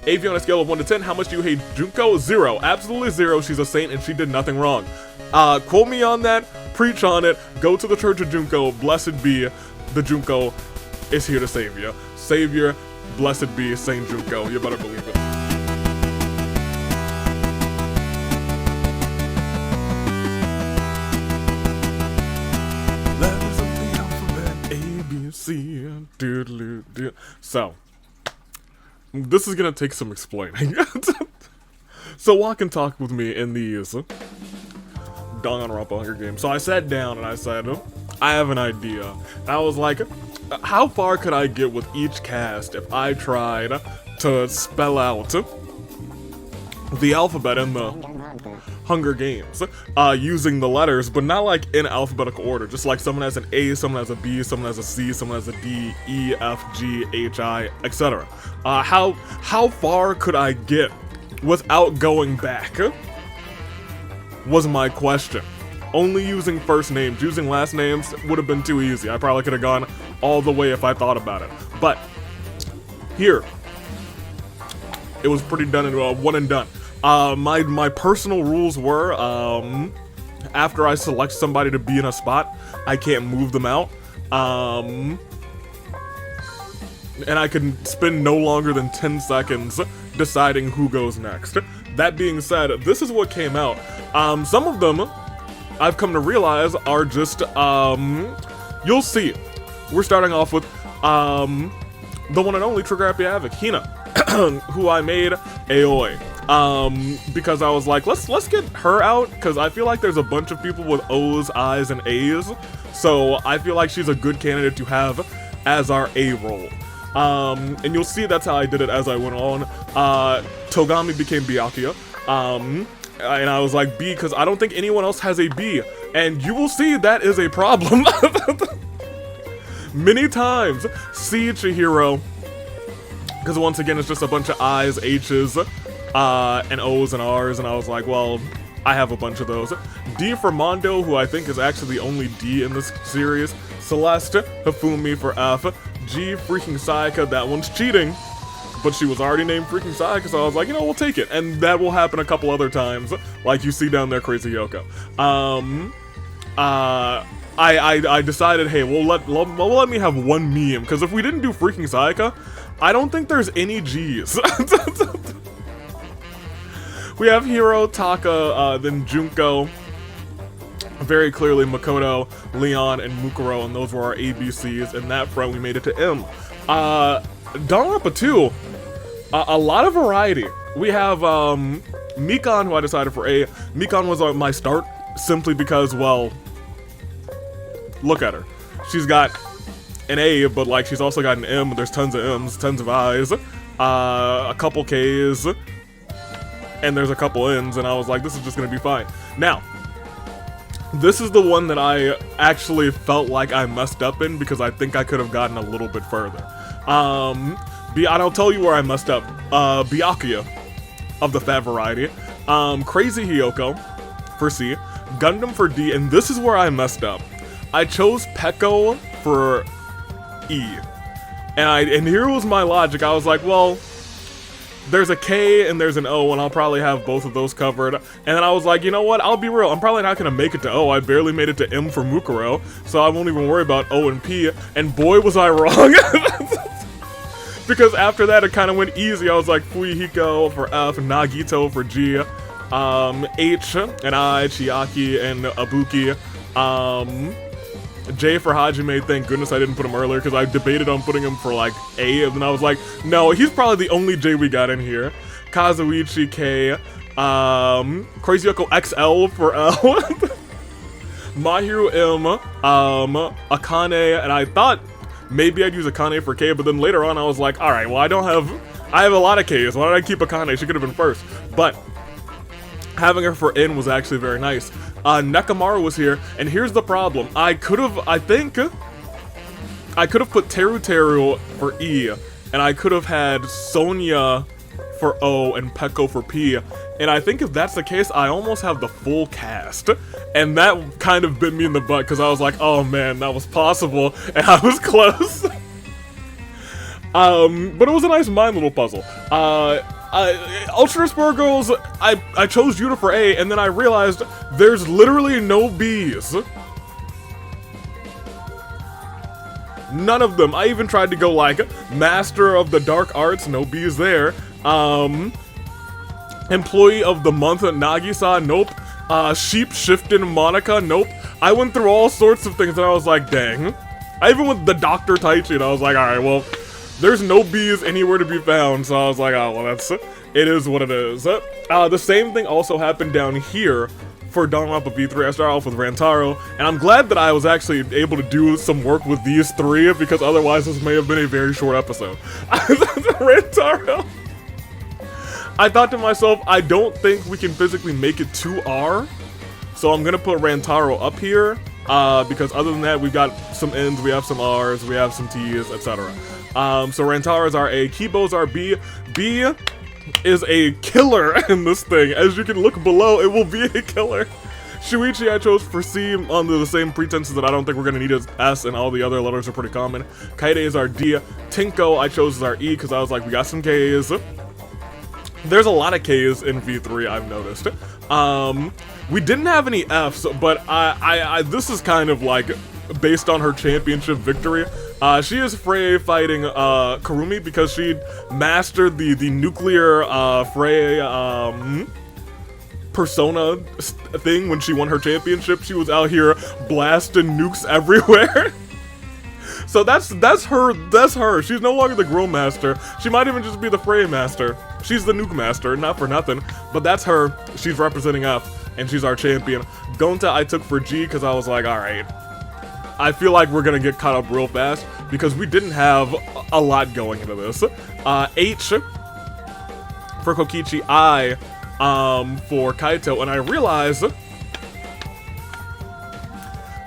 AV on a scale of 1 to 10, how much do you hate Junko? 0. Absolutely 0. She's a saint and she did nothing wrong. Quote me on that, preach on it, go to the Church of Junko, blessed be, the Junko is here to save you. Savior, blessed be Saint Junko, you better believe it. Letters of the alphabet, A, B, C, doodle-doo. So, this is gonna take some explaining. So walk and talk with me in these Danganronpa Hunger Games. So I sat down and I said, I have an idea. And I was like, how far could I get with each cast if I tried to spell out the alphabet in the Hunger Games using the letters, but not like in alphabetical order. Just like someone has an A, someone has a B, someone has a C, someone has a D, E, F, G, H, I, etc. How far could I get without going back? Was my question. Only using first names. Using last names would have been too easy. I probably could have gone all the way if I thought about it. But here, it was pretty done and one and done. My personal rules were, after I select somebody to be in a spot, I can't move them out. And I can spend no longer than 10 seconds deciding who goes next. That being said, this is what came out. Some of them, I've come to realize, are just, you'll see. We're starting off with, the one and only Trigger Happy Havoc, Hina, who I made Aoi. Because I was like, let's get her out, because I feel like there's a bunch of people with O's, I's, and A's, so I feel like she's a good candidate to have as our A role. And you'll see that's how I did it as I went on. Togami became Byakuya, and I was like B, because I don't think anyone else has a B, and you will see that is a problem. Many times, C Chihiro, because once again it's just a bunch of I's, H's, and O's and R's, and I was like, well, I have a bunch of those. D for Mondo, who I think is actually the only D in this series. Celeste, Hifumi for F. G, freaking Sayaka, that one's cheating, but she was already named freaking Sayaka, so I was like, you know, we'll take it. And that will happen a couple other times, like you see down there, Crazy Yoko. I decided, hey, we'll let me have one meme, because if we didn't do freaking Sayaka, I don't think there's any G's. We have Hiro, Taka, then Junko, very clearly Makoto, Leon, and Mukuro, and those were our ABCs. In that front, we made it to M. Danganronpa 2, a lot of variety. We have Mikan, who I decided for A. Mikan was my start, simply because, well, look at her. She's got an A, but like she's also got an M. There's tons of M's, tons of I's, a couple K's, and there's a couple N's, and I was like, this is just gonna be fine. Now, this is the one that I actually felt like I messed up in, because I think I could have gotten a little bit further. I'll tell you where I messed up. Byakuya, of the fat variety. Crazy Hyoko for C. Gundam for D, and this is where I messed up. I chose Peko for E. And here was my logic. I was like, well, there's a K and there's an O, and I'll probably have both of those covered. And then I was like, you know what, I'll be real, I'm probably not gonna make it to O. I barely made it to M for Mukuro, so I won't even worry about O and P, and boy was I wrong. Because after that it kind of went easy. I was like Fuihiko for F, Nagito for G, H and I, Chiaki and Abuki, J for Hajime. Thank goodness I didn't put him earlier, because I debated on putting him for like A, and then I was like, no, he's probably the only J we got in here. Kazuichi K, Crazy Yoko XL for L, Mahiru M, Akane, and I thought maybe I'd use Akane for K, but then later on I was like, alright, well I have a lot of K's, why did I keep Akane? She could have been first. But having her for N was actually very nice. Nekamaru was here, and here's the problem. I think I could have put Teru Teru for E, and I could have had Sonia for O and Peko for P, and I think if that's the case, I almost have the full cast, and that kind of bit me in the butt, because I was like, oh man, that was possible, and I was close. But it was a nice mind little puzzle. Ultra Spore Girls, I chose Yuta for A, and then I realized there's literally no B's. None of them. I even tried to go like Master of the Dark Arts, no B's there. Employee of the Month, Nagisa, nope. Sheep Shifting Monica, nope. I went through all sorts of things and I was like, dang. I even went the Dr. Taichi and I was like, alright, well, there's no B's anywhere to be found, so I was like, oh, well, it is what it is. The same thing also happened down here for Danganronpa V3. I started off with Rantaro, and I'm glad that I was actually able to do some work with these three, because otherwise this may have been a very short episode. Rantaro. I thought to myself, I don't think we can physically make it to R, so I'm gonna put Rantaro up here, because other than that, we've got some N's, we have some R's, we have some T's, etc. So Rantaro is our A, Kibo's our B. B is a killer in this thing. As you can look below, it will be a killer. Shuichi I chose for C under the same pretenses that I don't think we're gonna need as S, and all the other letters are pretty common. Kaede is our D. Tinko I chose as our E, because I was like, we got some K's. There's a lot of K's in V3, I've noticed. We didn't have any F's, but this is kind of like based on her championship victory. She is Frey fighting Kurumi because she mastered the nuclear Frey persona thing when she won her championship. She was out here blasting nukes everywhere. So that's her. She's no longer the Grill Master. She might even just be the Frey Master. She's the Nuke Master, not for nothing. But that's her. She's representing F, and she's our champion. Gonta I took for G because I was like, alright. I feel like we're gonna get caught up real fast because we didn't have a lot going into this. H for Kokichi, I for Kaito, and I realize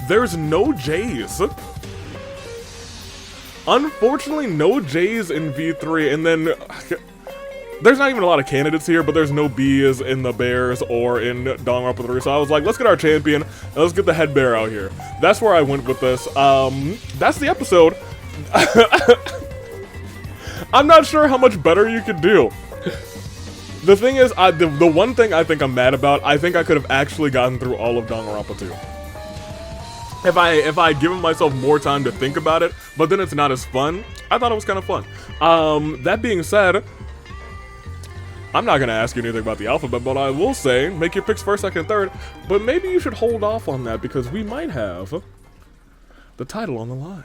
there's no J's. Unfortunately, no J's in V3, and then there's not even a lot of candidates here, but there's no B's in the Bears or in Danganronpa 3, so I was like, let's get our champion, and let's get the head bear out here. That's where I went with this. That's the episode. I'm not sure how much better you could do. The thing is, the one thing I think I'm mad about, I think I could have actually gotten through all of Danganronpa 2. If I had given myself more time to think about it, but then it's not as fun. I thought it was kind of fun. That being said, I'm not gonna ask you anything about the alphabet, but I will say, make your picks first, second, and third, but maybe you should hold off on that because we might have the title on the line.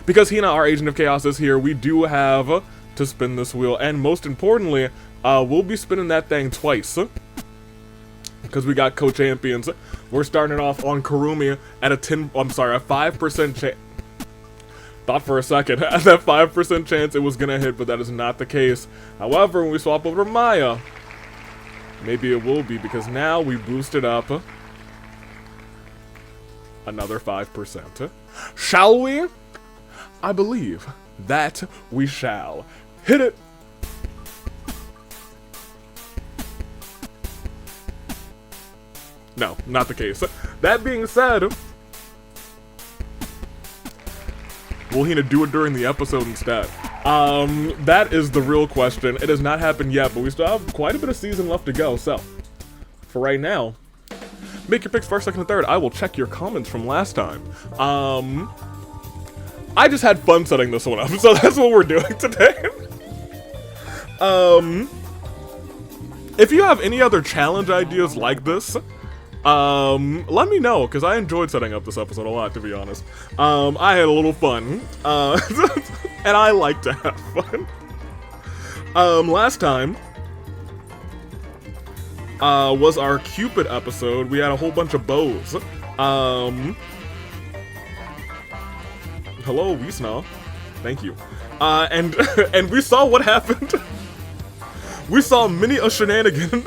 Because Hina, our Agent of Chaos, is here, we do have to spin this wheel, and most importantly, we'll be spinning that thing twice. Because we got co-champions. We're starting it off on Kurumi at a 5% chance. Thought for a second, at that 5% chance it was gonna hit, but that is not the case. However, when we swap over to Maya, maybe it will be, because now we boosted up another 5%. Shall we? I believe that we shall. Hit it! No, not the case. That being said, will Hina do it during the episode instead? That is the real question. It has not happened yet, but we still have quite a bit of season left to go, so for right now, make your picks first, second, and third. I will check your comments from last time. I just had fun setting this one up, so that's what we're doing today. If you have any other challenge ideas like this, let me know, because I enjoyed setting up this episode a lot, to be honest. I had a little fun, and I like to have fun. Last time was our Cupid episode. We had a whole bunch of bows. Hello, Wiesna. Thank you. And and we saw what happened. We saw many a shenanigan.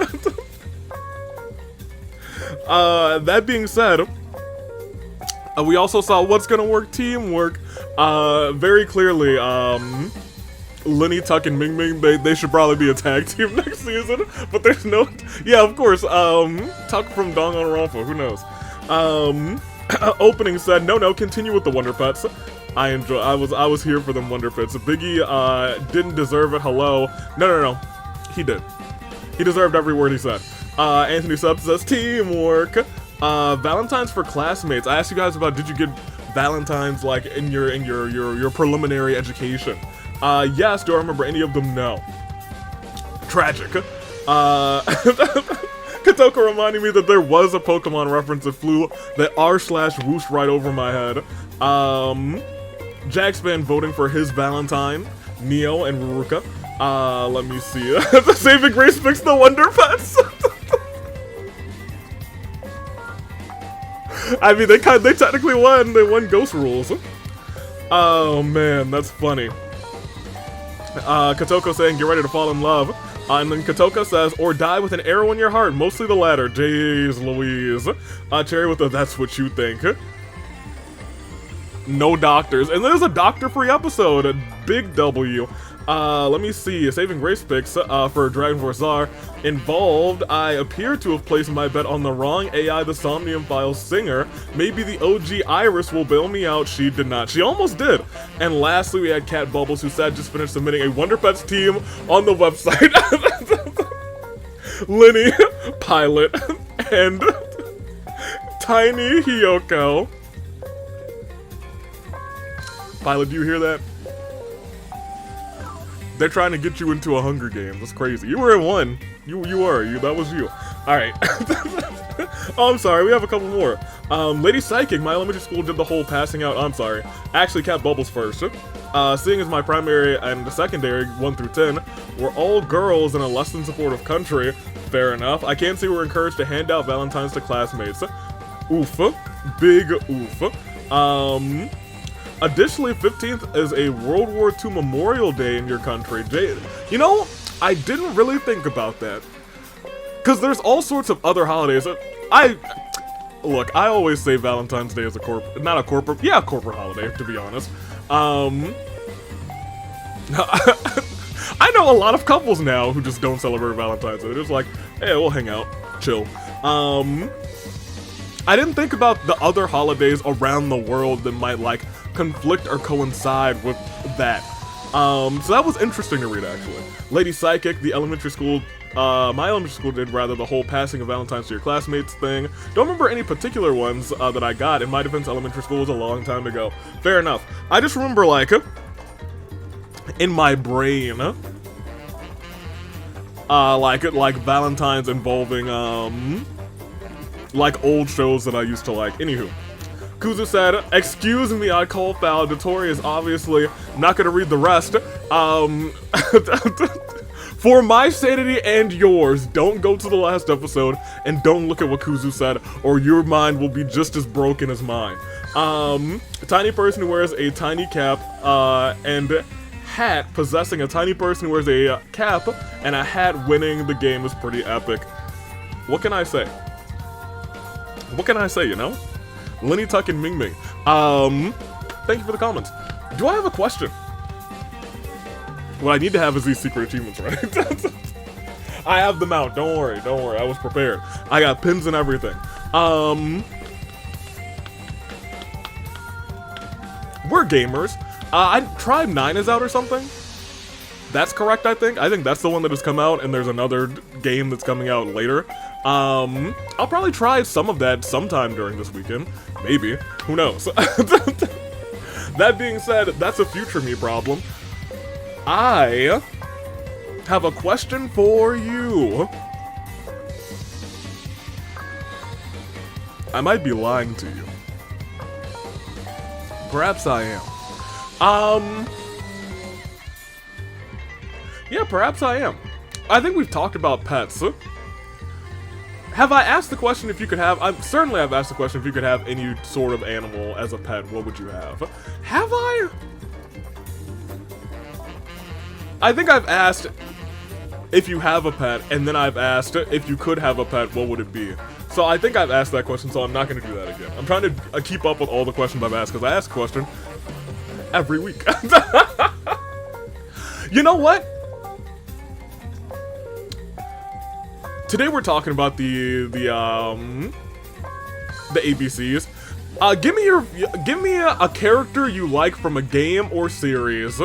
That being said, we also saw what's gonna work teamwork. Very clearly, Lenny, Tuck, and Ming Ming, they should probably be a tag team next season, but there's no, yeah, of course, Tuck from Danganronpa, who knows. Opening said, no, continue with the Wonder Pets. I was here for them Wonder Pits. Biggie didn't deserve it. Hello. No. He did. He deserved every word he said. Anthony Sub says teamwork. Valentine's for classmates. I asked you guys about, did you get Valentine's like in your preliminary education? Yes. Do I remember any of them? No. Tragic. Katoko reminding me that there was a Pokemon reference that flew that r/whoosh right over my head. Jackspan voting for his Valentine, Neo and Ruruka. Let me see. The Saving Grace fixed the Wonder Pets. I mean, they technically won. They won Ghost Rules. Oh man, that's funny. Katoko saying, "Get ready to fall in love." And then Katoka says, "Or die with an arrow in your heart." Mostly the latter. Jeez Louise. Cherry with the "that's what you think." No doctors. And there's a doctor-free episode. A big W. Let me see. Saving Grace picks for Dragon Force Czar. Involved, I appear to have placed my bet on the wrong AI, the Somnium Files singer. Maybe the OG Iris will bail me out. She did not. She almost did. And lastly, we had Cat Bubbles, who said just finished submitting a Wonder Pets team on the website. Linny, Pilot, and Tiny Hiyoko. Pilot, do you hear that? They're trying to get you into a Hunger Games. That's crazy. You were in one. You were. That was you. Alright. Oh, I'm sorry. We have a couple more. Lady Psychic, my elementary school did the whole passing out. I'm sorry. Actually, Cat Bubbles first. Seeing as my primary and the secondary, 1 through 10, were all girls in a less than supportive country. Fair enough. I can't say we're encouraged to hand out Valentines to classmates. Oof. Big oof. Additionally, 15th is a World War II Memorial Day in your country. You know, I didn't really think about that. Because there's all sorts of other holidays. Look, I always say Valentine's Day is a corporate holiday, to be honest. I know a lot of couples now who just don't celebrate Valentine's Day. They're just like, hey, we'll hang out, chill. I didn't think about the other holidays around the world that might, like, conflict or coincide with that. So that was interesting to read, actually. Lady Psychic, the elementary school, my elementary school did rather the whole passing of Valentine's to your classmates thing. Don't remember any particular ones that I got. In my defense, elementary school was a long time ago. Fair enough. I just remember, like, in my brain, like Valentine's involving, like old shows that I used to like. Anywho, Kuzu said, "Excuse me, I call foul. Dotori is obviously not gonna read the rest. For my sanity and yours, don't go to the last episode and don't look at what Kuzu said, or your mind will be just as broken as mine." A tiny person who wears a tiny cap and hat possessing a tiny person who wears a cap and a hat winning the game is pretty epic. What can I say? What can I say, you know? Lenny Tuck and Ming Ming. Thank you for the comments. Do I have a question? What I need to have is these secret achievements, right? I have them out. Don't worry. I was prepared. I got pins and everything. We're gamers. Tribe 9 is out or something? That's correct, I think. I think that's the one that has come out, and there's another game that's coming out later. I'll probably try some of that sometime during this weekend. Maybe. Who knows? That being said, that's a future me problem. I have a question for you. I might be lying to you. Perhaps I am. Yeah, perhaps I am. I think we've talked about pets. Have I asked the question if you could have... certainly I've asked the question if you could have any sort of animal as a pet, what would you have? Have I? I think I've asked if you have a pet, and then I've asked if you could have a pet, what would it be? So I think I've asked that question, so I'm not going to do that again. I'm trying to keep up with all the questions I've asked, because I ask a question every week. You know what? Today we're talking about the ABCs. Give me a character you like from a game or series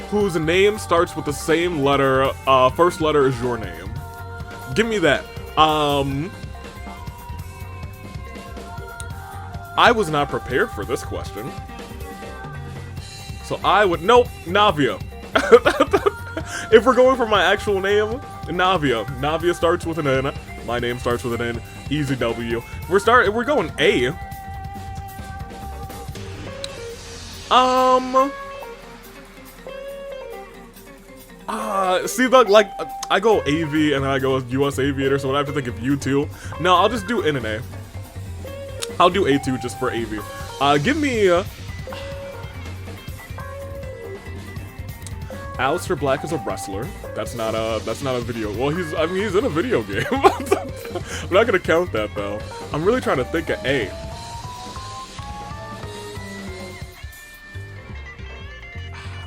whose name starts with the same letter, first letter as your name. Give me that. I was not prepared for this question. So I would, nope, Navia. If we're going for my actual name, Navia. Navia starts with an N. My name starts with an N. Easy W. We're going A. See, like, I go AV and then I go US Aviator, so I have to think of U2. No, I'll just do N and A. I'll do A2 just for AV. Give me, Alistair Black is a wrestler. That's not a video. Well, he's in a video game. I'm not gonna count that though. I'm really trying to think of A.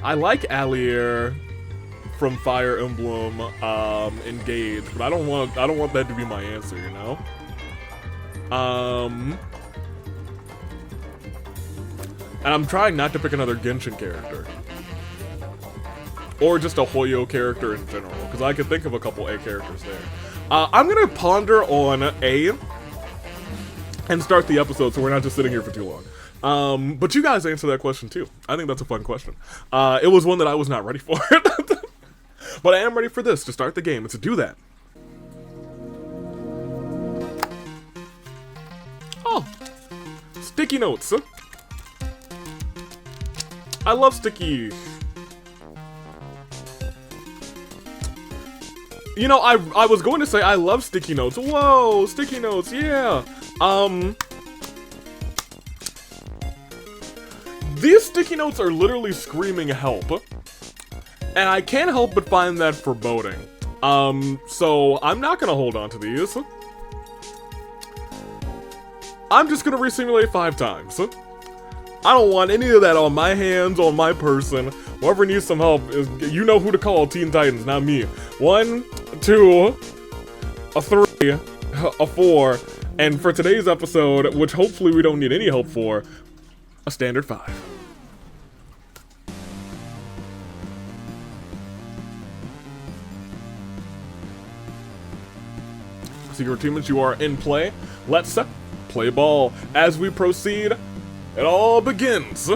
I like Allier from Fire Emblem Engage, but I don't want that to be my answer, you know? And I'm trying not to pick another Genshin character. Or just a Hoyo character in general, because I could think of a couple A characters there. I'm gonna ponder on A and start the episode so we're not just sitting here for too long. But you guys answer that question too. I think that's a fun question. It was one that I was not ready for. But I am ready for this, to start the game, and to do that. Oh, sticky notes. I love sticky. You know, I was going to say I love sticky notes. Whoa, sticky notes, yeah. These sticky notes are literally screaming help. And I can't help but find that foreboding. So I'm not gonna hold on to these. I'm just gonna resimulate 5 times. I don't want any of that on my hands, on my person. Whoever needs some help, you know who to call, Teen Titans, not me. 1, 2, a 3, a 4, and for today's episode, which hopefully we don't need any help for, a standard 5. Secret Achievements, you are in play. Let's play ball. As we proceed, it all begins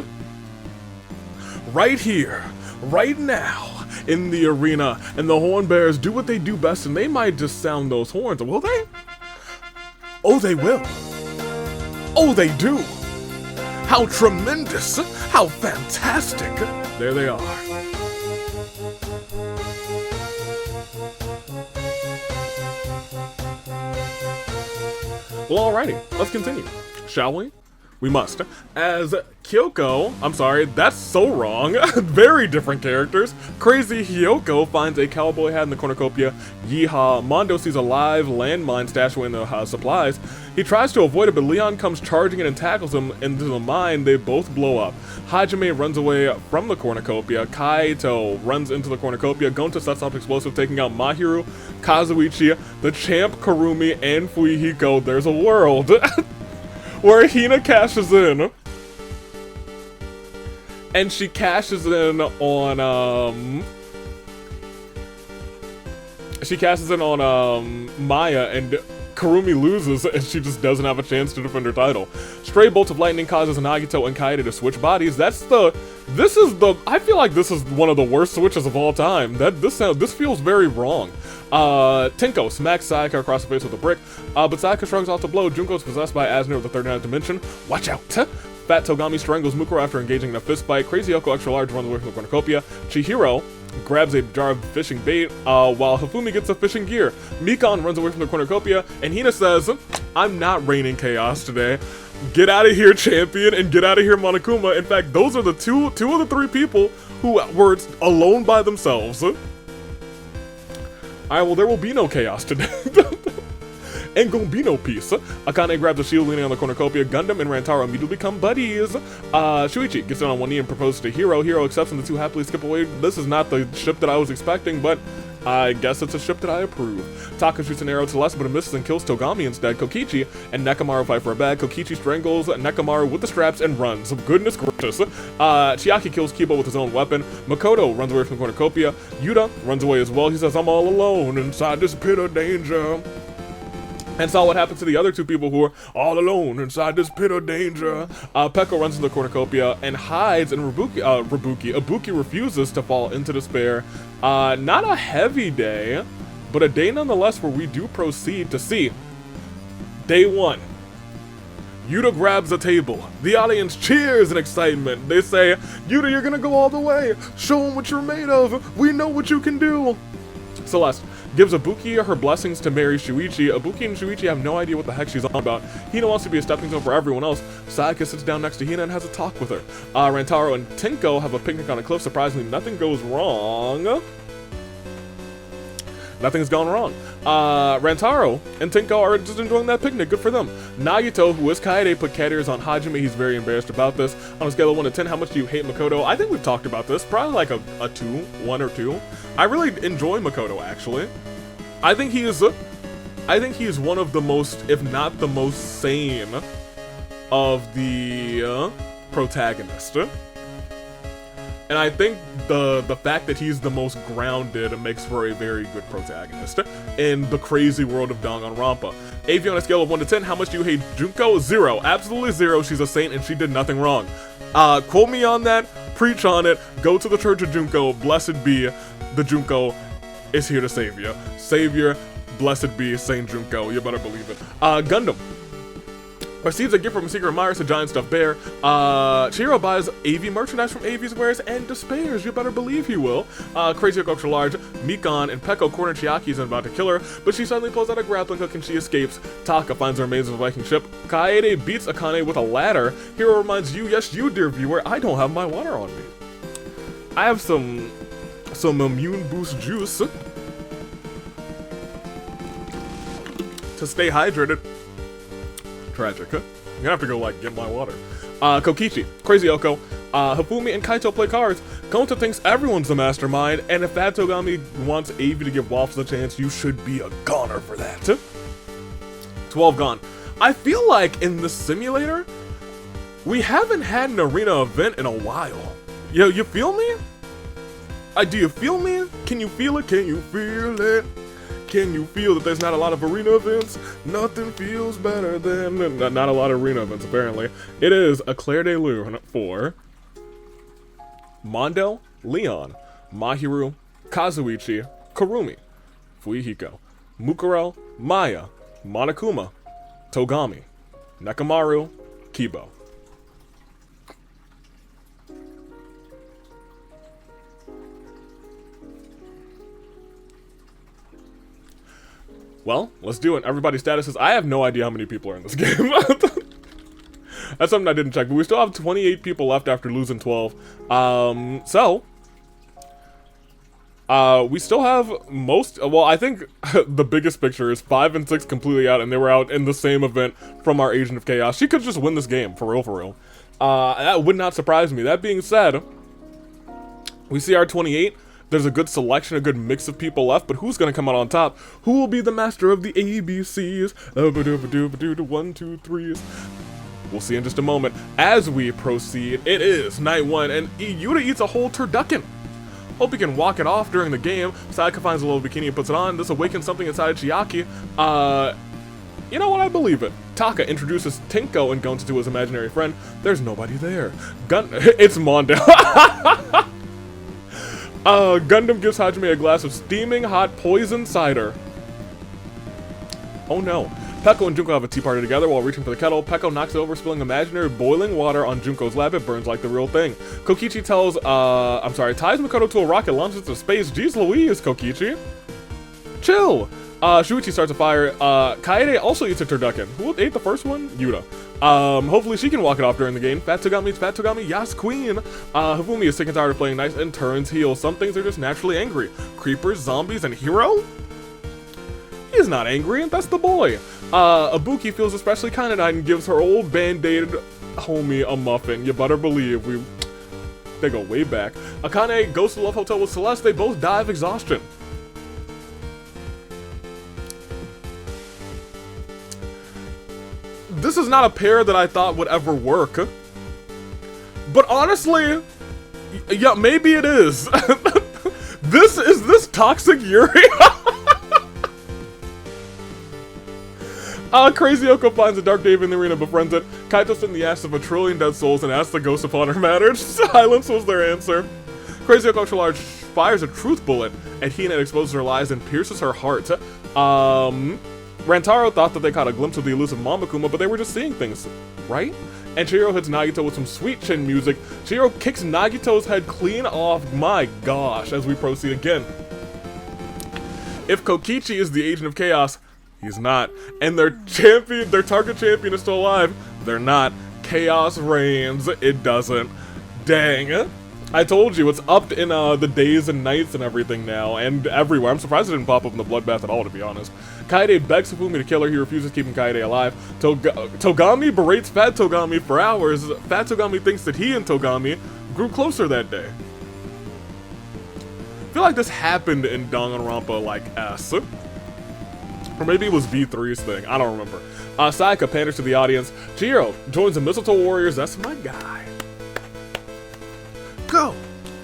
right here, right now, in the arena. And the horn bearers do what they do best, and they might just sound those horns. Will they? Oh, they will. Oh, they do. How tremendous. How fantastic. There they are. Well, alrighty, let's continue, shall we? We must. As Kyoko, I'm sorry, that's so wrong. Very different characters. Crazy Hyoko finds a cowboy hat in the cornucopia. Yeehaw. Mondo sees a live landmine stashed away in the supplies. He tries to avoid it, but Leon comes charging in and tackles him into the mine. They both blow up. Hajime runs away from the cornucopia. Kaito runs into the cornucopia. Gonta sets off explosive, taking out Mahiru, Kazuichi, the champ Karumi, and Fuihiko. There's a world where Hina cashes in. And she cashes in on, Maya, and Karumi loses, and she just doesn't have a chance to defend her title. Stray bolts of lightning causes Nagito and Kaede to switch bodies. I feel like this is one of the worst switches of all time. This feels very wrong. Tenko smacks Sayaka across the face with a brick, but Sayaka shrugs off the blow. Junko is possessed by Asner of the 39th dimension. Watch out! Fat Togami strangles Mukuro after engaging in a fist fight. Crazy Yoko extra large runs away from the cornucopia. Chihiro grabs a jar of fishing bait, while Hifumi gets a fishing gear. Mikon runs away from the cornucopia, and Hina says, I'm not raining chaos today. Get out of here, champion, and get out of here, Monokuma. In fact, those are the two of the 3 people who were alone by themselves. Alright, well, there will be no chaos today. Ain't gonna be no peace. Akane grabs a shield leaning on the cornucopia. Gundam and Rantaro immediately become buddies. Shuichi gets down on one knee and proposes to Hiro. Hiro accepts and the two happily skip away. This is not the ship that I was expecting, but I guess it's a ship that I approve. Taka shoots an arrow to Celeste, but it misses and kills Togami instead. Kokichi and Nekomaru fight for a bag. Kokichi strangles Nekomaru with the straps and runs. Goodness gracious. Chiaki kills Kiba with his own weapon. Makoto runs away from the cornucopia. Yuta runs away as well. He says, I'm all alone inside this pit of danger. And saw what happened to the other two people who were all alone inside this pit of danger. Pekko runs into the cornucopia and hides, and Ibuki refuses to fall into despair. Not a heavy day, but a day nonetheless where we do proceed to see day one. Yuta grabs a table. The audience cheers in excitement. They say, Yuta, you're gonna go all the way. Show them what you're made of. We know what you can do. Celeste gives Ibuki her blessings to marry Shuichi. Ibuki and Shuichi have no idea what the heck she's on about. Hina wants to be a stepping stone for everyone else. Sayaka sits down next to Hina and has a talk with her. Rantaro and Tinko have a picnic on a cliff. Surprisingly, nothing goes wrong. Nothing's gone wrong. Rantaro and Tinko are just enjoying that picnic. Good for them. Nagito, who is Kaede, put cat ears on Hajime. He's very embarrassed about this. On a scale of 1 to 10, how much do you hate Makoto? I think we've talked about this. Probably like a 2, 1 or 2. I really enjoy Makoto, actually. I think he is one of the most, if not the most sane of the protagonists. And I think the fact that he's the most grounded makes for a very good protagonist in the crazy world of Danganronpa. Avi, on a scale of 1 to 10, how much do you hate Junko? 0. Absolutely 0. She's a saint and she did nothing wrong. Quote me on that. Preach on it. Go to the Church of Junko. Blessed be the Junko is here to save you. Savior, blessed be Saint Junko. You better believe it. Gundam receives a gift from a secret admirer, a giant stuffed bear. Chihiro buys AV merchandise from AV's wares and despairs. You better believe he will. Crazy Hook Ultra Large, Mikan and Pekko corner Chiaki's and about to kill her, but she suddenly pulls out a grappling hook and she escapes. Taka finds her amazing Viking ship. Kaede beats Akane with a ladder. Hiro reminds you, yes you dear viewer, I don't have my water on me. I have some immune boost juice to stay hydrated. Tragic, huh? I'm gonna have to go, like, get my water. Kokichi, Crazy Oko, Hifumi and Kaito play cards. Gonta thinks everyone's the mastermind, and if Bad Togami wants Avi to give Waffles a chance, you should be a goner for that. 12 gone. I feel like in the simulator, we haven't had an arena event in a while. Yo, you feel me? Do you feel me? Can you feel it? Can you feel it? Can you feel that there's not a lot of arena events? Nothing feels better than... Not a lot of arena events, apparently. It is a Claire de Lune for Mondo, Leon, Mahiru, Kazuichi, Kurumi, Fuihiko, Mukuro, Maya, Monokuma, Togami, Nekomaru, Kibo. Well, let's do it. Everybody's statuses. I have no idea how many people are in this game. That's something I didn't check, but we still have 28 people left after losing 12. We still have most, well, I think the biggest picture is 5 and 6 completely out, and they were out in the same event from our Agent of Chaos. She could just win this game, for real, for real. That would not surprise me. That being said, we see our 28. There's a good selection, a good mix of people left, but who's gonna come out on top? Who will be the master of the ABCs? 1, 2, 3. We'll see in just a moment. As we proceed, it is night 1, and Yuta eats a whole turducken. Hope he can walk it off during the game. Sayaka finds a little bikini and puts it on. This awakens something inside of Chiaki. You know what? I believe it. Taka introduces Tinko and Gonta to his imaginary friend. There's nobody there. It's Mondo. Gundam gives Hajime a glass of steaming hot poison cider. Oh no. Pekko and Junko have a tea party together while reaching for the kettle. Pekko knocks it over, spilling imaginary boiling water on Junko's lap. It burns like the real thing. Kokichi ties Makoto to a rocket, launches it to space. Jeez Louise, Kokichi. Chill. Shuichi starts a fire. Kaede also eats a turducken. Who ate the first one? Yuta. Hopefully she can walk it off during the game. Fat Togami, Fat Togami, yes queen! Hifumi is sick and tired of playing nice and turns heel. Some things are just naturally angry. Creepers, zombies, and Hero? He's not angry, that's the boy. Ibuki feels especially kind and gives her old band-aid homie a muffin. You better believe they go way back. Akane goes to the Love Hotel with Celeste. They both die of exhaustion. this is not a pair that I thought would ever work. But honestly, yeah, maybe it is. This toxic Yuri? Crazy Yoko finds a dark Dave in the arena, befriends it. Kaito stood in the ass of a trillion dead souls and asked the ghost upon her marriage. Silence was their answer. Crazy Yoko extra large fires a truth bullet at Hina, exposes her lies and pierces her heart. Rantaro thought that they caught a glimpse of the elusive Mamakuma, but they were just seeing things, right? And Chihiro hits Nagito with some sweet chin music. Chihiro kicks Nagito's head clean off, my gosh, as we proceed again. If Kokichi is the agent of chaos, he's not. And their champion, their target champion is still alive, they're not. Chaos reigns, it doesn't. Dang. I told you, it's upped in the days and nights and everything now, and everywhere. I'm surprised it didn't pop up in the bloodbath at all, to be honest. Kaede begs Fumi to kill her. He refuses, keeping Kaede alive. Togami berates Fat Togami for hours. Fat Togami thinks that he and Togami grew closer that day. I feel like this happened in Danganronpa, like, S. Or maybe it was V3's thing. I don't remember. Sayaka panders to the audience. Chihiro joins the Mistletoe Warriors. That's my guy. Go,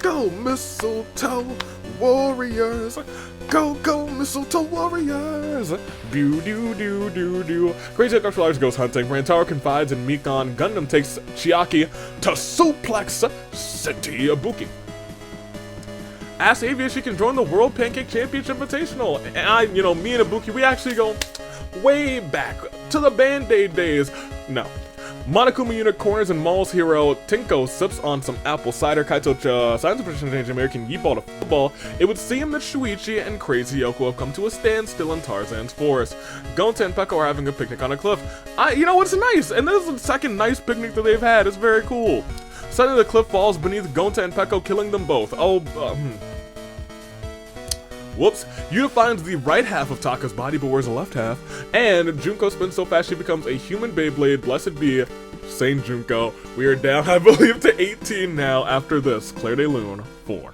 go, Mistletoe Warriors. Go, go, Mistletoe Warriors. Do, do, do, do, do. Crazy Extra Large goes hunting. Rantaro confides in Mikon. Gundam takes Chiaki to suplex Senti Ibuki. Asks Avia if she can join the World Pancake Championship Invitational. And me and Ibuki, we actually go way back to the Band-Aid days. No. Monokuma unit corners and mauls hero Tinko sips on some apple cider. Kaito signs the position to change American Yeetball to football. It would seem that Shuichi and Crazy Yoko have come to a standstill in Tarzan's forest. Gonta and Peko are having a picnic on a cliff. It's nice, and this is the second nice picnic that they've had. It's very cool. Suddenly the cliff falls beneath Gonta and Peko, killing them both. Whoops. Yuta finds the right half of Taka's body but wears the left half. And Junko spins so fast she becomes a human Beyblade. Blessed be Saint Junko. We are down, I believe, to 18 now after this. Claire de Lune 4.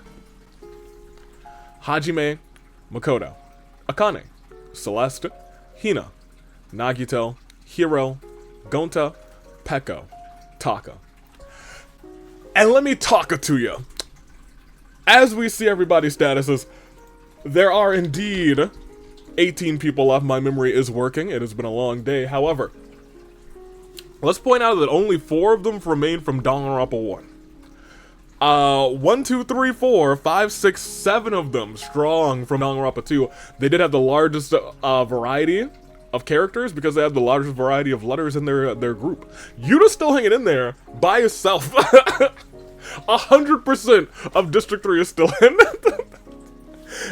Hajime, Makoto, Akane, Celeste, Hina, Nagito, Hiro, Gonta, Peko, Taka. And let me talk to you. As we see everybody's statuses, there are indeed 18 people left. My memory is working. It has been a long day. However, let's point out that only 4 of them remain from Danganronpa 1. 1, 2, 3, 4, 5, 6, 7 of them strong from Danganronpa 2. They did have the largest variety of characters because they have the largest variety of letters in their group. Yuta's still hanging in there by himself. 100% of District 3 is still in.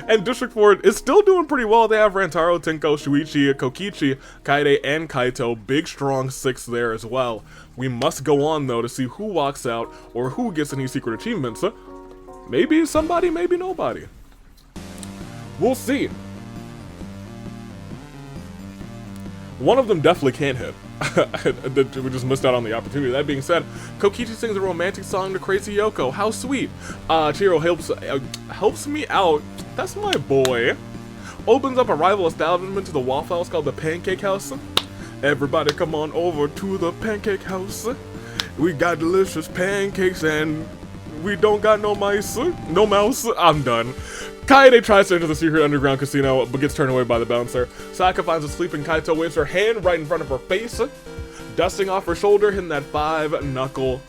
And District 4 is still doing pretty well. They have Rantaro, Tinko, Shuichi, Kokichi, Kaede, and Kaito. Big, strong 6 there as well. We must go on, though, to see who walks out or who gets any secret achievements. Maybe somebody, maybe nobody. We'll see. One of them definitely can't hit. We just missed out on the opportunity. That being said, Kokichi sings a romantic song to Crazy Yoko. How sweet. Chihiro helps me out. That's my boy. Opens up a rival establishment to the Waffle House called the Pancake House. Everybody come on over to the Pancake House. We got delicious pancakes and we don't got no mice. No mouse. I'm done. Kaede tries to enter the secret underground casino, but gets turned away by the bouncer. Sayaka finds a sleeping Kaito, waves her hand right in front of her face, dusting off her shoulder, hitting that 5-knuckle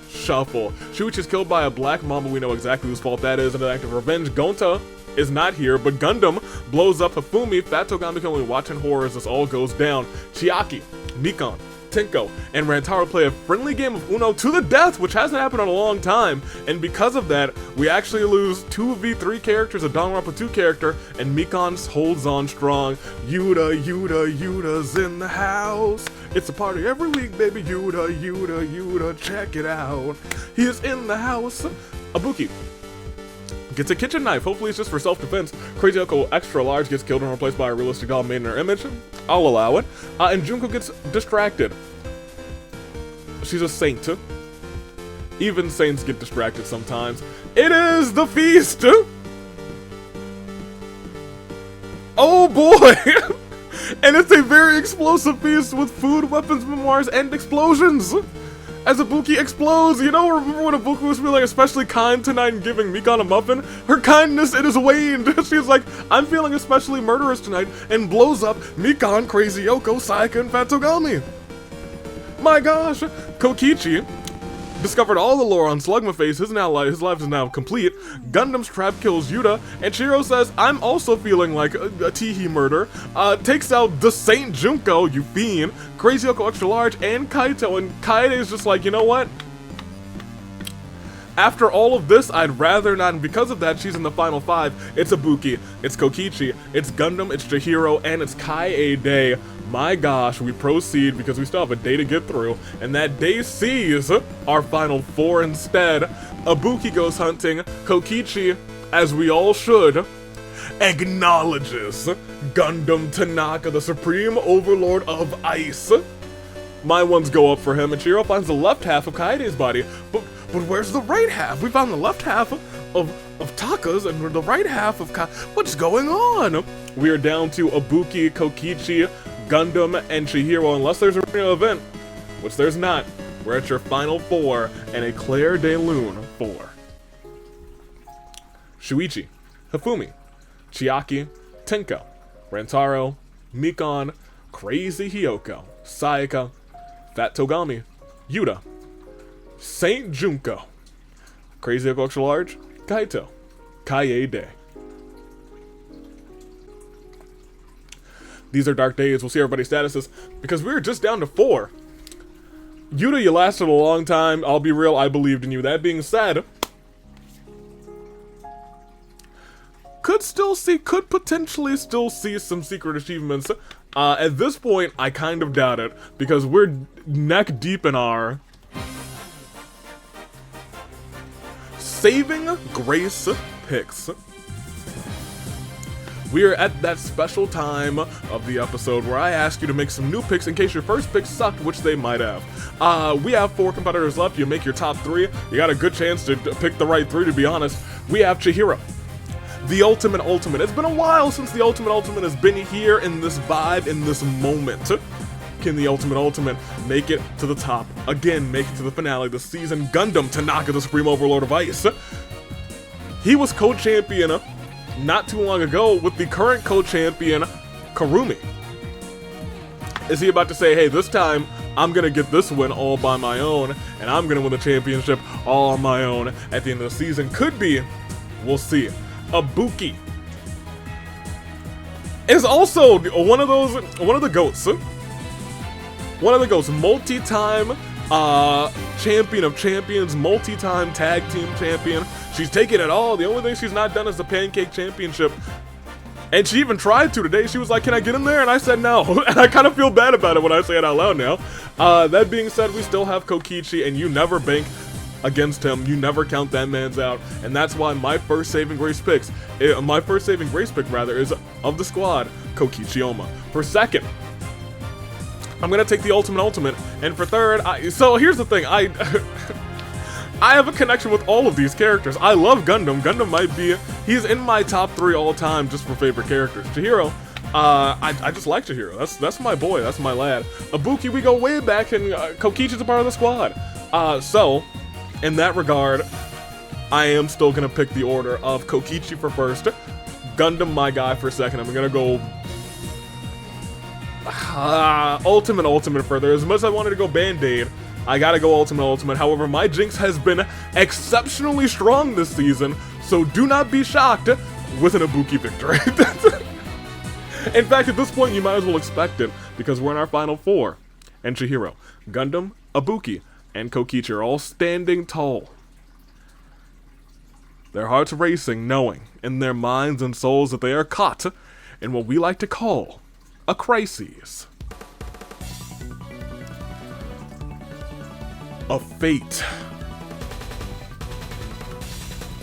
shuffle. Shuichi is killed by a black mamba. We know exactly whose fault that is. In an act of revenge, Gonta is not here, but Gundam blows up Hifumi. Fat Togami can only watch in horror as this all goes down. Chiaki, Mikon, Tinko, and Rantaro play a friendly game of Uno to the death, which hasn't happened in a long time, and because of that, we actually lose 2v3 characters, a Danganronpa 2 character, and Mikon holds on strong. Yuta's in the house. It's a party every week, baby. Yuta, check it out. He is in the house. Ibuki gets a kitchen knife. Hopefully it's just for self-defense. Crazy Yoko extra large gets killed and replaced by a realistic doll made in her image. I'll allow it. And Junko gets distracted. She's a saint. Even saints get distracted sometimes. It is the feast! Oh boy! And it's a very explosive feast with food, weapons, memoirs, and explosions. As Ibuki explodes, you know, remember when Ibuki was feeling especially kind tonight and giving Mikan a muffin? Her kindness, it has waned. She's like, I'm feeling especially murderous tonight, and blows up Mikan, Crazy Yoko, Sayaka, and Fat Togami. My gosh, Kokichi discovered all the lore on Slugmaface. His life is now complete. Gundam's trap kills Yuta, and Chihiro says, I'm also feeling like a Teehee murder. Takes out the Saint Junko, you fiend, Crazy Yoko Extra Large, and Kaito, and Kaede is just like, you know what? After all of this, I'd rather not, and because of that, she's in the final 5. It's Ibuki, it's Kokichi, it's Gundam, it's Chihiro, and it's Kaede. My gosh, we proceed because we still have a day to get through, and that day sees our final 4 instead. Ibuki goes hunting, Kokichi, as we all should, acknowledges Gundam Tanaka, the Supreme Overlord of Ice. My ones go up for him, and Chihiro finds the left half of Kaede's body, but where's the right half? We found the left half of Taka's and the right half of What's going on? We are down to Ibuki, Kokichi, Gundam, and Chihiro, unless there's a real event, which there's not. We're at your final 4 and a Claire de Lune 4. Shuichi, Hifumi, Chiaki, Tenko, Rantaro, Mikan, Crazy Hyoko, Sayaka, Fat Togami, Yuta, Saint Junko, Crazy Hyoko Extra Large, Kaito, Kaede. These are dark days. We'll see everybody's statuses because we were just down to 4. Yuta, you lasted a long time. I'll be real, I believed in you. That being said, could potentially still see some secret achievements. At this point, I kind of doubt it because we're neck deep in our Saving Grace picks. We are at that special time of the episode where I ask you to make some new picks in case your first pick sucked, which they might have. We have 4 competitors left. You make your top 3. You got a good chance to pick the right 3, to be honest. We have Chihiro, the Ultimate. It's been a while since the Ultimate has been here in this vibe, in this moment. Can the Ultimate make it to the top? Again, make it to the finale this season. Gundam Tanaka, the Supreme Overlord of Ice. He was co-champion not too long ago with the current co-champion, Karumi. Is he about to say, hey, this time I'm gonna get this win all by my own, and I'm gonna win the championship all on my own at the end of the season? Could be. We'll see. Ibuki is also one of the goats. One of the goats, multi-time champion of champions, multi-time tag team champion. She's taken it all. The only thing she's not done is the Pancake Championship. And she even tried to today. She was like, can I get in there? And I said no. And I kind of feel bad about it when I say it out loud now. That being said, we still have Kokichi, and you never bank against him. You never count that man's out. And that's why my first saving grace pick, is of the squad, Kokichi Oma. For second, I'm gonna take the Ultimate, and for third, so here's the thing, I have a connection with all of these characters. I love Gundam. Gundam might be, he's in my top 3 all time just for favorite characters. Chihiro, I just like Chihiro. That's my boy, that's my lad. Ibuki, we go way back, and Kokichi's a part of the squad. So, in that regard, I am still gonna pick the order of Kokichi for first, Gundam my guy for second. I'm gonna go Ultimate further. As much as I wanted to go Band-Aid, I gotta go Ultimate. However, my jinx has been exceptionally strong this season, so do not be shocked with an Ibuki victory. In fact, at this point, you might as well expect it, because we're in our final 4. And Chihiro, Gundam, Ibuki, and Kokichi are all standing tall. Their hearts racing, knowing in their minds and souls that they are caught in what we like to call a crisis. A fate.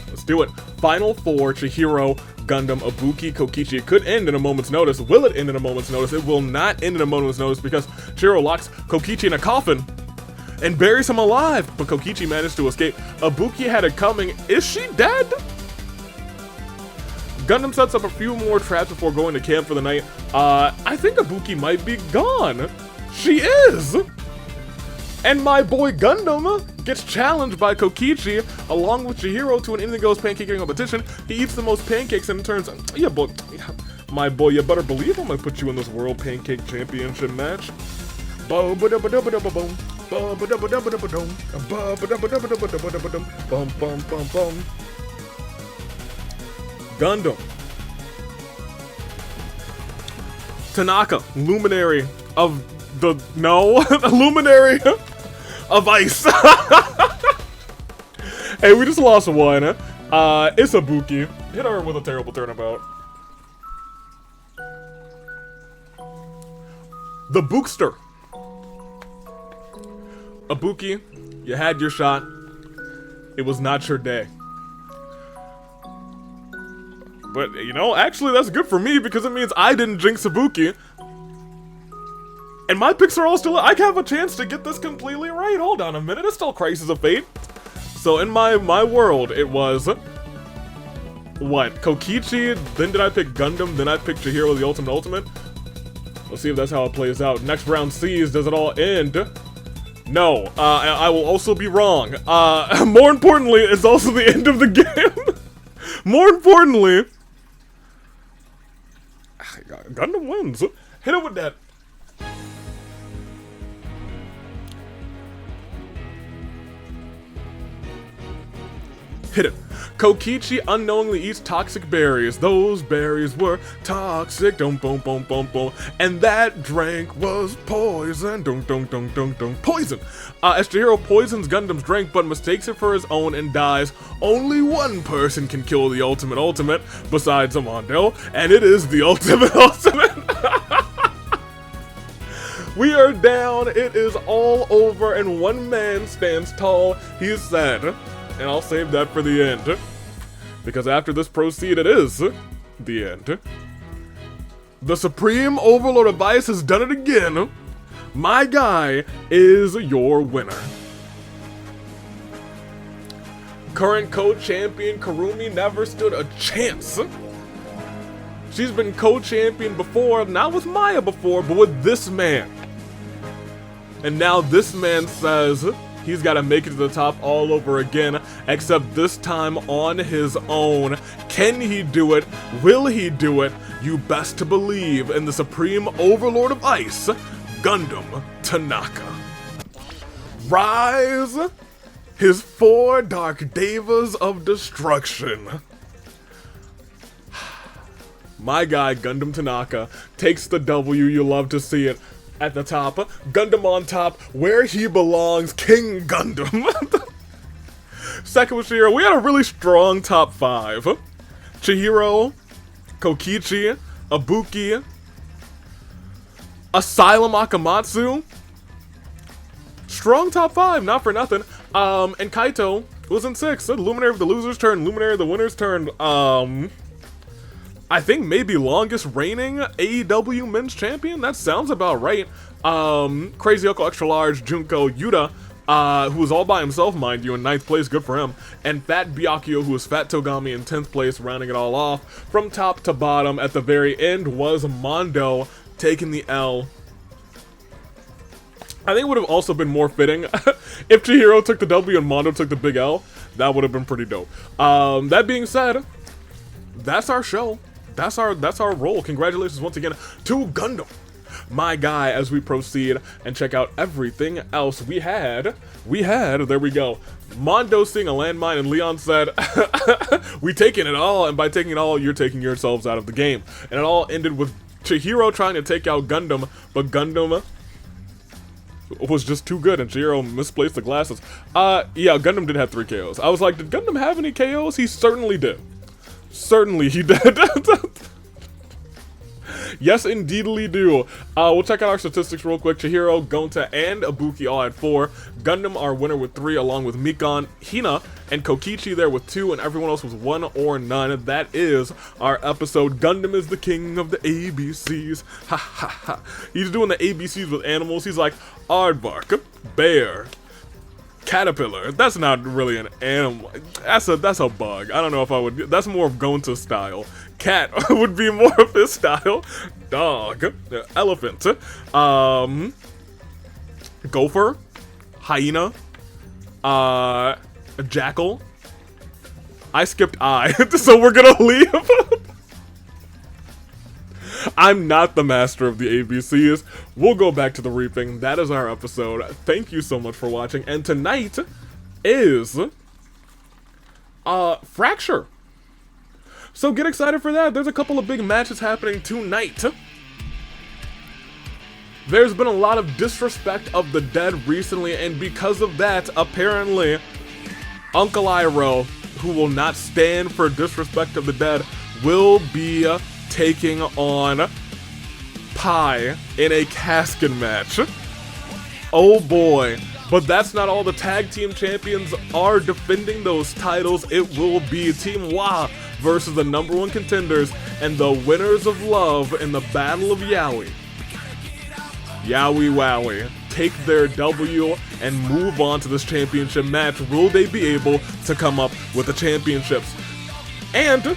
Let's do it. Final 4, Chihiro, Gundam, Ibuki, Kokichi. It could end in a moment's notice. Will it end in a moment's notice? It will not end in a moment's notice because Chihiro locks Kokichi in a coffin and buries him alive, but Kokichi managed to escape. Ibuki had it coming. Is she dead? Gundam sets up a few more traps before going to camp for the night. I think Ibuki might be gone. She is! And my boy Gundam gets challenged by Kokichi along with Chihiro to an anything goes pancaking competition. He eats the most pancakes and turns, yeah, boy, my boy, you better believe I'm gonna put you in this World Pancake Championship match. Gundam. Tanaka, luminary of the, no, luminary of ice. Hey, we just lost one. It's Ibuki. Hit her with a terrible turnabout. The Bookster. Ibuki, you had your shot. It was not your day. But, you know, actually that's good for me because it means I didn't jinx Ibuki. And my picks are all still, I have a chance to get this completely right. Hold on a minute, it's still Crisis of Fate. So in my world, it was, what, Kokichi, then did I pick Gundam, then I picked Chihiro the Ultimate. Let's see if that's how it plays out. Next round C's, does it all end? No, I will also be wrong. More importantly, it's also the end of the game. More importantly, Gundam wins. Hit it with that. Hit it. Kokichi unknowingly eats toxic berries. Those berries were toxic. Dum boom boom boom boom. And that drink was poison. Dum dum dum dum dum. Poison. As Chihiro poisons Gundam's drink, but mistakes it for his own and dies. Only one person can kill the Ultimate besides Amando, and it is the Ultimate. We are down. It is all over, and one man stands tall. He said. And I'll save that for the end. Because after this proceed, it is the end. The Supreme Overlord of Ice has done it again. My guy is your winner. Current co-champion Karumi never stood a chance. She's been co-champion before, not with Maya before, but with this man. And now this man says he's got to make it to the top all over again, except this time on his own. Can he do it? Will he do it? You best to believe in the Supreme Overlord of Ice, Gundam Tanaka. Rise, his 4 Dark Devas of Destruction. My guy, Gundam Tanaka, takes the W. You love to see it. At the top, Gundam on top, where he belongs, King Gundam. Second was Chihiro. We had a really strong top 5. Chihiro, Kokichi, Ibuki, Asylum Akamatsu. Strong top 5, not for nothing. And Kaito was in 6. So Luminary of the loser's turn, Luminary of the winner's turn. I think maybe longest reigning AEW men's champion? That sounds about right. Crazy Uncle Extra Large, Junko, Yuta, who was all by himself, mind you, in 9th place, good for him. And Fat Byakuya, who was Fat Togami in 10th place, rounding it all off. From top to bottom, at the very end, was Mondo, taking the L. I think it would have also been more fitting if Chihiro took the W and Mondo took the big L. That would have been pretty dope. That being said, that's our show. That's our role. Congratulations once again to Gundam, my guy, as we proceed and check out everything else we had, there we go. Mondo seeing a landmine, and Leon said, we taking it all, and by taking it all, you're taking yourselves out of the game. And it all ended with Chihiro trying to take out Gundam, but Gundam was just too good, and Chihiro misplaced the glasses. Yeah, Gundam did have 3 KOs. I was like, did Gundam have any KOs? He certainly did. Certainly he did. Yes, indeedly do. We'll check out our statistics real quick. Chihiro, Gonta, and Ibuki all had 4. Gundam, our winner, with 3, along with Mikon, Hina, and Kokichi there with 2, and everyone else with 1 or none. That is our episode. Gundam is the king of the ABCs. Ha ha ha. He's doing the ABCs with animals. He's like, aardvark, bear, Caterpillar. That's not really an animal. That's a bug. I don't know if I would. That's more of Gonta style. Cat would be more of his style. Dog. Elephant. Gopher. Hyena. Jackal. I skipped I, so we're gonna leave. I'm not the master of the ABCs. We'll go back to the reaping. That is our episode. Thank you so much for watching. And tonight is Fracture. So get excited for that. There's a couple of big matches happening tonight. There's been a lot of disrespect of the dead recently, and because of that, apparently, Uncle Iroh, who will not stand for disrespect of the dead, will be taking on Pi in a casket match. Oh boy. But that's not all. The tag team champions are defending those titles. It will be Team Wa versus the #1 contenders and the winners of love in the Battle of Yowie. Yowie Wowie take their W and move on to this championship match. Will they be able to come up with the championships? And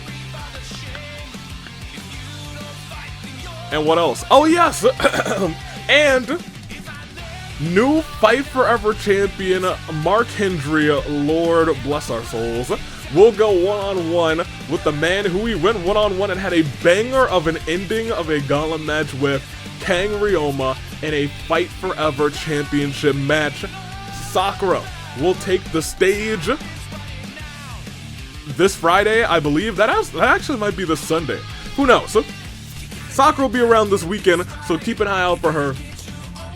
what else? Oh yes! And new Fight Forever champion Mark Hendry, Lord bless our souls, will go one-on-one with the man who he went one-on-one and had a banger of an ending of a gauntlet match with, Kang Ryoma, in a Fight Forever championship match. Sakura will take the stage this Friday, I believe. That actually might be this Sunday. Who knows? Sakura will be around this weekend, so keep an eye out for her.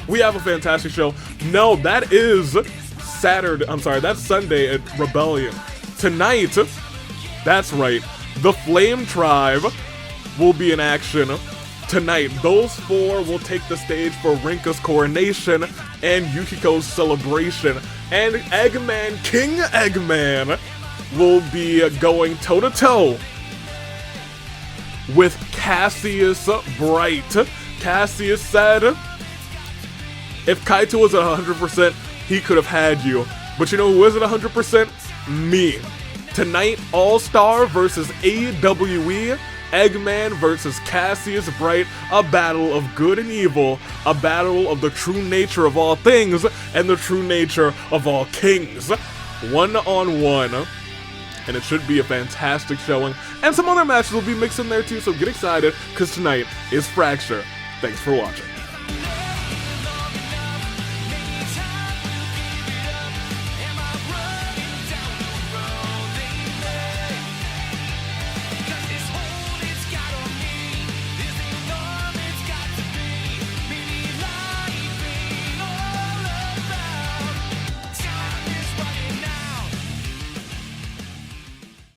We have a fantastic show. No, that is Saturday. I'm sorry, that's Sunday at Rebellion. Tonight, that's right, the Flame Tribe will be in action tonight. Those four will take the stage for Rinka's coronation and Yukiko's celebration. And Eggman, King Eggman, will be going toe-to-toe with Cassius Bright. Cassius said, if Kaito was at 100%, he could have had you. But you know who isn't 100%? Me. Tonight, All-Star versus AWE, Eggman versus Cassius Bright, a battle of good and evil, a battle of the true nature of all things and the true nature of all kings. One-on-one. And it should be a fantastic showing. And some other matches will be mixed in there too, so get excited, because tonight is Fracture. Thanks for watching.